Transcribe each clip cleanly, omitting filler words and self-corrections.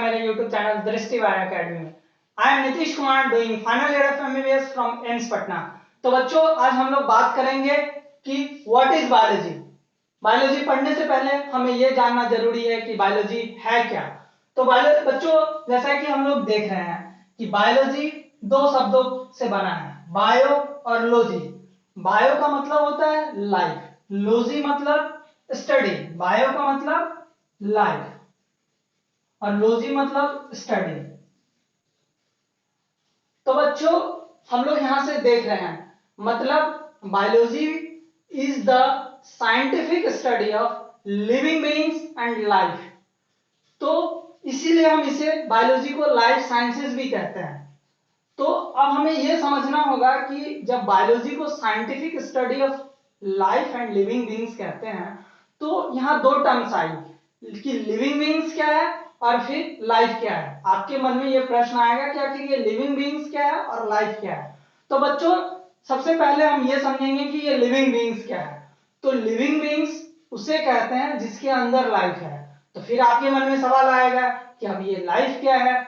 मेरे YouTube channel दृष्टि via academy में। I am Nitish Kumar doing final year of MBBS from AIIMS Patna. तो बच्चों आज हम लोग बात करेंगे कि व्हाट इज बायोलॉजी। बायोलॉजी पढ़ने से पहले हमें यह जानना जरूरी है कि बायोलॉजी है क्या। तो बच्चों जैसा कि हम लोग देख रहे हैं कि बायोलॉजी दो शब्दों से बना है, बायो और लॉजी। बायो का मतलब होता है लाइफ, लॉजी मतलब स्टडी। बायो का मतलब लाइफ और लॉजी मतलब स्टडी। तो बच्चों हम लोग यहां से देख रहे हैं मतलब biology is the scientific study of living beings and life. तो इसीलिए हम इसे बायोलॉजी को लाइफ साइंसेस भी कहते हैं। तो अब हमें यह समझना होगा कि जब बायोलॉजी को scientific study of life and living beings कहते हैं तो यहां दो टर्म्स आई कि लिविंग बीइंग्स क्या है और फिर लाइफ क्या है। आपके मन में यह प्रश्न आएगा कि आखिर ये लिविंग बीइंग्स क्या है और लाइफ क्या है। तो बच्चों सबसे पहले हम ये समझेंगे कि ये लिविंग बीइंग्स क्या है। तो लिविंग बीइंग्स उसे कहते हैं जिसके अंदर लाइफ है। तो फिर आपके मन में सवाल आएगा कि अब ये लाइफ क्या है।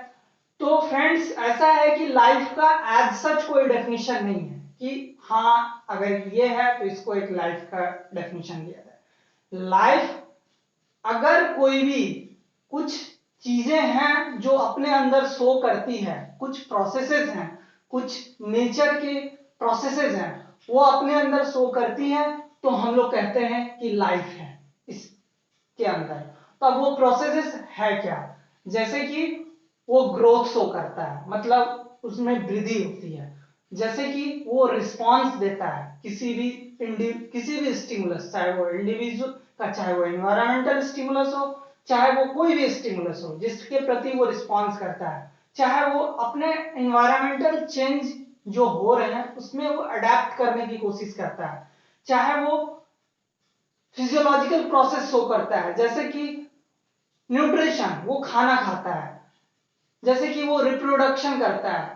तो फ्रेंड्स ऐसा है कि लाइफ का एज सच कोई डेफिनेशन नहीं है कि हाँ अगर ये है तो इसको एक लाइफ का डेफिनेशन दिया जाए। लाइफ अगर कोई भी कुछ चीजें हैं जो अपने अंदर शो करती है, कुछ प्रोसेसेस हैं, कुछ नेचर के प्रोसेसेस हैं वो अपने अंदर शो करती हैं तो हम लोग कहते हैं कि लाइफ है इसके अंदर। तो अब वो प्रोसेसेस है क्या, जैसे कि वो ग्रोथ शो करता है मतलब उसमें वृद्धि होती है, जैसे कि वो रिस्पांस देता है किसी भी स्टिमुलस, चाहे वो इंडिविजुअल का, चाहे वो एनवायरमेंटल स्टिमुलस हो, चाहे वो कोई भी स्टिमुलस हो जिसके प्रति वो रिस्पांस करता है, चाहे वो अपने एनवायरमेंटल चेंज जो हो रहे हैं उसमें वो अडेप्ट करने की कोशिश करता है, चाहे वो फिजियोलॉजिकल प्रोसेस शो करता है जैसे कि न्यूट्रिशन वो खाना खाता है, जैसे कि वो रिप्रोडक्शन करता है।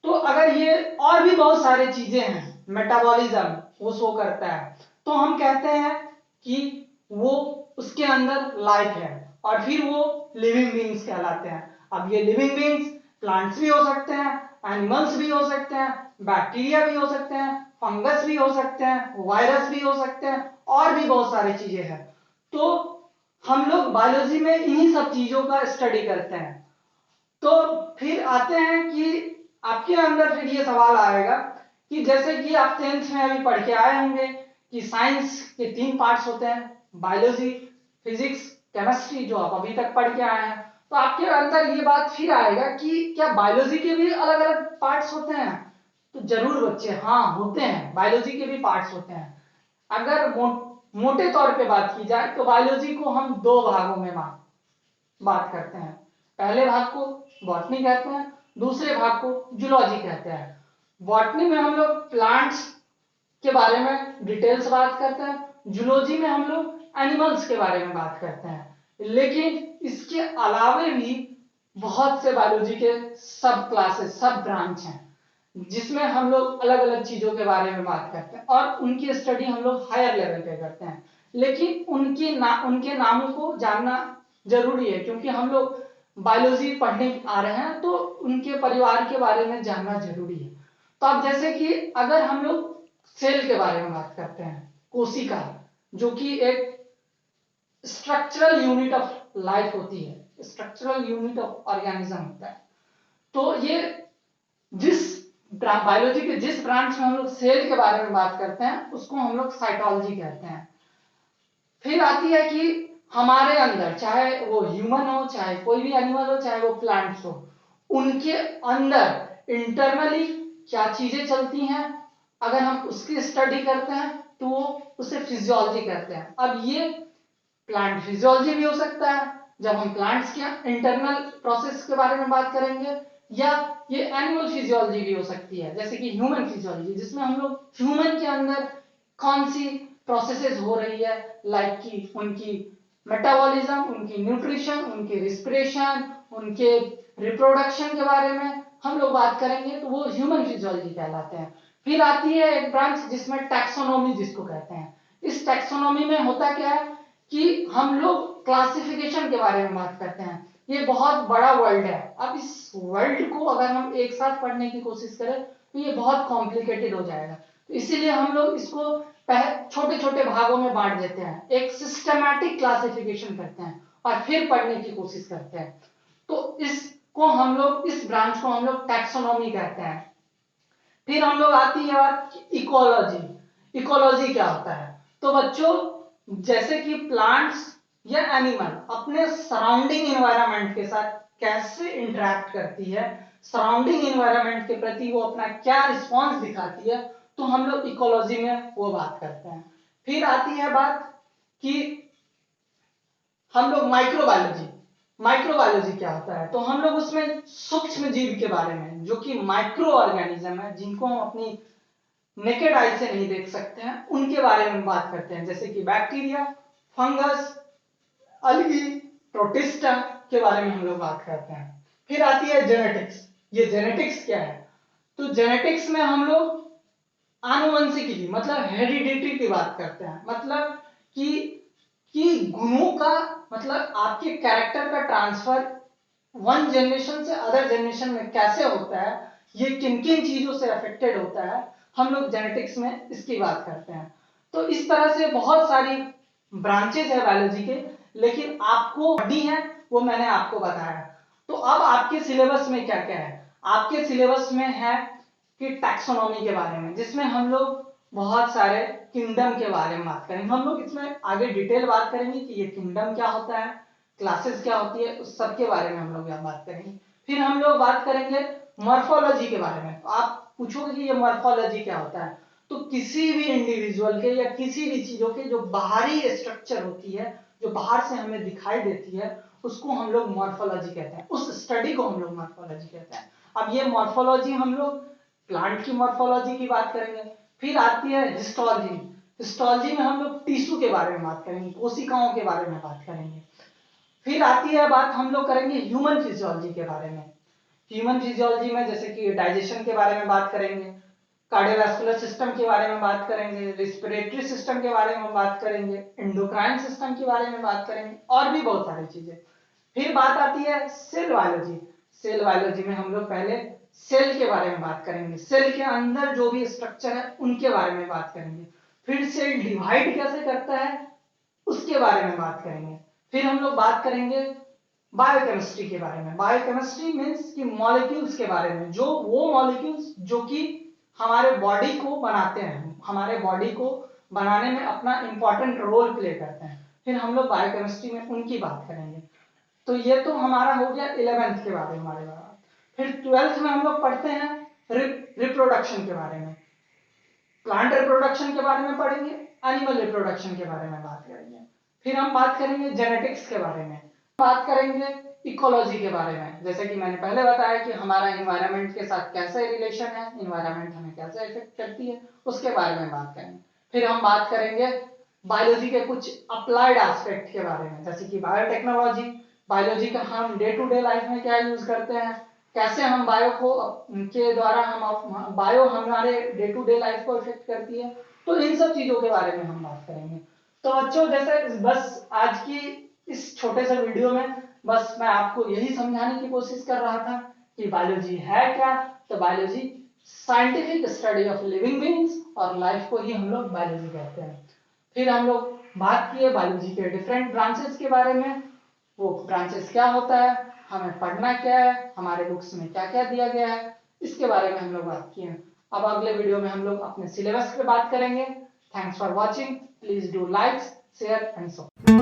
तो अगर ये और भी बहुत सारे चीजें हैं, मेटाबॉलिज्म वो शो करता है, तो हम कहते हैं कि वो उसके अंदर लाइफ है और फिर वो लिविंग बीइंग्स कहलाते हैं। अब ये लिविंग बीइंग्स प्लांट्स भी हो सकते हैं, एनिमल्स भी हो सकते हैं, बैक्टीरिया भी हो सकते हैं, फंगस भी हो सकते हैं, वायरस भी हो सकते हैं और भी बहुत सारी चीजें हैं। तो हम लोग बायोलॉजी में इन्हीं सब चीजों का स्टडी करते हैं। तो फिर आते हैं कि आपके अंदर फिर ये सवाल आएगा कि जैसे कि आप 10th में अभी पढ़ के आए होंगे कि साइंस के 3 पार्ट्स होते हैं, बायोलॉजी, फिजिक्स, केमिस्ट्री, जो आप अभी तक पढ़ के आए हैं। तो आपके अंदर ये बात फिर आएगा कि क्या बायोलॉजी के भी अलग अलग पार्ट्स होते हैं। तो जरूर बच्चे हाँ होते हैं, बायोलॉजी के भी पार्ट्स होते हैं। अगर मोटे तौर पे बात की जाए तो बायोलॉजी को हम दो भागों में बात करते हैं। पहले भाग को बॉटनी कहते हैं, दूसरे भाग को जूलॉजी कहते हैं। बॉटनी में हम लोग प्लांट्स के बारे में डिटेल्स बात करते हैं, जूलॉजी में हम लोग एनिमल्स के बारे में बात करते हैं। लेकिन इसके अलावे भी बहुत से बायोलॉजी के सब क्लासेस, सब ब्रांच हैं जिसमें हम लोग अलग अलग चीजों के बारे में बात करते हैं और उनकी स्टडी हम लोग हायर लेवल पे करते हैं। लेकिन उनके नामों को जानना जरूरी है क्योंकि हम लोग बायोलॉजी पढ़ने आ रहे हैं तो उनके परिवार के बारे में जानना जरूरी है। तो अब जैसे कि अगर हम लोग सेल के बारे में बात करते हैं, कोशिका जो कि एक स्ट्रक्चरल यूनिट ऑफ लाइफ होती है, स्ट्रक्चरल यूनिट ऑफ ऑर्गेनिज्म होता है। तो ये जिस बायोलॉजी के जिस ब्रांच में हम लोग सेल के बारे में बात करते हैं उसको हम लोग साइटोलॉजी कहते हैं। फिर आती है कि हमारे अंदर चाहे वो ह्यूमन हो, चाहे कोई भी एनिमल हो, चाहे वो प्लांट्स हो, उनके अंदर इंटरनली क्या चीजें चलती हैं, अगर हम उसकी स्टडी करते हैं तो वो उसे फिजियोलॉजी कहते हैं। अब ये प्लांट फिजियोलॉजी भी हो सकता है जब हम प्लांट्स के इंटरनल प्रोसेस के बारे में बात करेंगे, या ये एनिमल फिजियोलॉजी भी हो सकती है जैसे कि ह्यूमन फिजियोलॉजी जिसमें हम लोग ह्यूमन के अंदर कौन सी प्रोसेसेस हो रही है, लाइक की उनकी मेटाबॉलिज्म, उनकी न्यूट्रिशन, उनकी रिस्पिरेशन, उनके रिप्रोडक्शन के बारे में हम लोग बात करेंगे तो वो ह्यूमन फिजियोलॉजी कहलाते हैं। फिर आती है एक ब्रांच जिसमें टैक्सोनॉमी जिसको कहते हैं। इस टैक्सोनॉमी में होता क्या है कि हम लोग क्लासिफिकेशन के बारे में बात करते हैं ये बहुत बड़ा वर्ल्ड है। अब इस वर्ल्ड को अगर हम एक साथ पढ़ने की कोशिश करें तो ये बहुत कॉम्प्लिकेटेड हो जाएगा। तो इसीलिए हम लोग इसको छोटे छोटे भागों में बांट देते हैं, एक सिस्टमैटिक क्लासिफिकेशन करते हैं और फिर पढ़ने की कोशिश करते हैं। तो इसको हम लोग, इस ब्रांच को हम लोग टैक्सोनॉमी कहते हैं। फिर हम लोग आती है बात इकोलॉजी। इकोलॉजी क्या होता है? तो बच्चों जैसे कि प्लांट्स या एनिमल अपने सराउंडिंग एनवायरनमेंट के साथ कैसे इंटरेक्ट करती है, सराउंडिंग एनवायरनमेंट के प्रति वो अपना क्या रिस्पॉन्स दिखाती है, तो हम लोग इकोलॉजी में वो बात करते हैं। फिर आती है बात कि हम लोग माइक्रोबायोलॉजी। माइक्रोबायोलॉजी क्या होता है? तो हम लोग उसमें सूक्ष्म जीव के बारे में, जो कि माइक्रो ऑर्गेनिज्म है, जिनको हम अपनी नेकेड आई से नहीं देख सकते हैं, उनके बारे में बात करते हैं, जैसे कि बैक्टीरिया, फंगस, अलगी, प्रोटिस्टा के बारे में हम लोग बात करते हैं। फिर आती है जेनेटिक्स। ये जेनेटिक्स क्या है? तो जेनेटिक्स में हम लोग आनुवंशिकी मतलब हेरिडिटी की बात करते हैं, मतलब कि गुणों का, मतलब आपके कैरेक्टर का ट्रांसफर वन जनरेशन से अदर जनरेशन में कैसे होता है, ये किन किन चीजों से अफेक्टेड होता है, हम लोग जेनेटिक्स में इसकी बात करते हैं। तो इस तरह से बहुत सारी ब्रांचेस है बायोलॉजी के, लेकिन आपको पढ़नी है वो मैंने आपको बताया। तो अब आपके सिलेबस में क्या क्या है? आपके सिलेबस में है कि टैक्सोनॉमी के बारे में, जिसमें हम लोग बहुत सारे किंगडम के बारे में बात करेंगे। हम लोग इसमें आगे डिटेल बात करेंगे कि ये किंगडम क्या होता है, क्लासेस क्या होती है, उस सब के बारे में हम लोग यहाँ बात करेंगे। फिर हम लोग बात करेंगे मॉर्फोलॉजी के बारे में। तो आप पूछोगे कि ये मॉर्फोलॉजी क्या होता है? तो किसी भी इंडिविजुअल के या किसी भी चीजों के जो बाहरी स्ट्रक्चर होती है, जो बाहर से हमें दिखाई देती है, उसको हम लोग मॉर्फोलॉजी कहते हैं, उस स्टडी को हम लोग मॉर्फोलॉजी कहते हैं। अब ये मॉर्फोलॉजी हम लोग प्लांट की मॉर्फोलॉजी की बात करेंगे। फिर आती है हिस्टोलॉजी। हिस्टोलॉजी में हम लोग टिश्यू के बारे में बात करेंगे, कोशिकाओं के बारे में बात करेंगे। फिर आती है बात, हम लोग करेंगे ह्यूमन फिजियोलॉजी के बारे में। ह्यूमन फिजियोलॉजी में जैसे कि डाइजेशन के बारे में बात करेंगे, कार्डियोवैस्कुलर सिस्टम के बारे में बात करेंगे, रिस्पिरेटरी सिस्टम के बारे में बात करेंगे, एंडोक्राइन सिस्टम के बारे में बात करेंगे, और भी बहुत सारी चीजें। फिर बात आती है सेल बायोलॉजी। सेल बायोलॉजी में हम लोग पहले सेल के बारे में बात करेंगे, सेल के अंदर जो भी स्ट्रक्चर है उनके बारे में बात करेंगे। फिर सेल डिवाइड कैसे करता है उसके बारे में बात करेंगे। फिर हम लोग बात करेंगे बायोकेमिस्ट्री के बारे में। बायोकेमिस्ट्री मीन्स कि मॉलिक्यूल्स के बारे में, जो वो मॉलिक्यूल्स जो कि हमारे बॉडी को बनाते हैं, हमारे बॉडी को बनाने में अपना इंपॉर्टेंट रोल प्ले करते हैं। फिर हम लोग बायोकेमिस्ट्री में उनकी बात करेंगे। तो ये तो हमारा हो गया 11th के बारे में हमारे बात। फिर 12th में हम लोग पढ़ते हैं रिप्रोडक्शन के बारे में। प्लांट रिप्रोडक्शन के बारे में पढ़ेंगे, एनिमल रिप्रोडक्शन के बारे में बात करेंगे। फिर हम बात करेंगे जेनेटिक्स के बारे में, बात करेंगे इकोलॉजी के बारे में, जैसे कि मैंने पहले बताया कि हमारा एनवायरनमेंट के साथ कैसे रिलेशन है, एनवायरनमेंट हमें कैसे इफेक्ट करती है, उसके बारे में बात करेंगे। फिर हम बात करेंगे बायोलॉजी के कुछ अप्लाइड एस्पेक्ट के बारे में, जैसे कि बायोटेक्नोलॉजी। बायोलॉजी का हम डे टू डे लाइफ में क्या यूज करते हैं, कैसे हम बायो को के द्वारा हम बायो हमारे डे टू डे लाइफ को इफेक्ट करती है। तो इन सब चीजों के बारे में हम बात करेंगे। तो बच्चों जैसे बस आज की इस छोटे से वीडियो में बस मैं आपको यही समझाने की कोशिश कर रहा था कि बायोलॉजी है क्या। तो biology scientific study of living beings और लाइफ को ही हम लोग बायोलॉजी कहते हैं। फिर हम लोग बात किए बायोलॉजी के डिफरेंट ब्रांचेस के बारे में, वो ब्रांचेस क्या होता है, हमें पढ़ना क्या है, हमारे बुक्स में क्या क्या दिया गया है, इसके बारे में हम लोग बात किए। अब अगले वीडियो में हम लोग अपने सिलेबस पे बात करेंगे। Thanks for watching, please do like, share and subscribe.